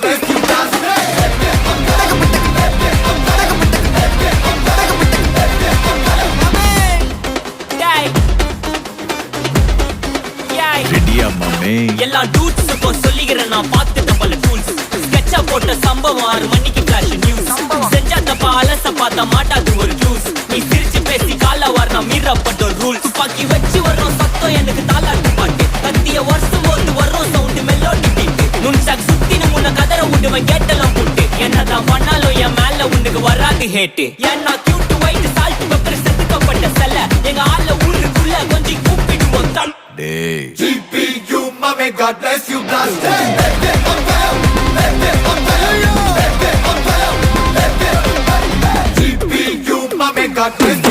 bless you, bless me. ரெடியா மாமே? எல்லா டூட்ஸுக்கும் சொல்லிக்கிறேன் நான் பார்த்துட்ட பல டூல்ஸ். ஸ்கெட்சா போட்ட சம்பவம் 6 மணிக்கு ஃபிளாஷ் நியூஸ். செஞ்சா தப்பா அலச பார்த்தா மாட்டாது ஒரு ஜூஸ். நீ சிரிச்சு பேசி கால வாரினா மீறப்பட்ட ஒரு ரூல்ஸ். துப்பாக்கி வச்சு வர்றோம் சத்தம் எனக்கு தாலாட்டு பாட்டு. கத்திய வருஷம் போது வர்றோம் சவுண்டு மெல்லோடி பீட்டு. நுண்சாக் சுத்தினு முன்ன கதற விடுவேன் கேட்டெல்லாம் போட்டு. என்னதான் பண்ணாலும் என் மேல உனக்கு வராது ஹேட்டு. ஏன்னா கியூட் ஒயிட் சால்ட் பெப்பர் செதுக்கப்பட்ட செல்ல. எங்க ஆள ஊருக்குள்ள கொஞ்சம் கூப்பிடுவோம் தம். டேய் GPU, mommy, God bless you, bless me. GPU, mommy, God bless you.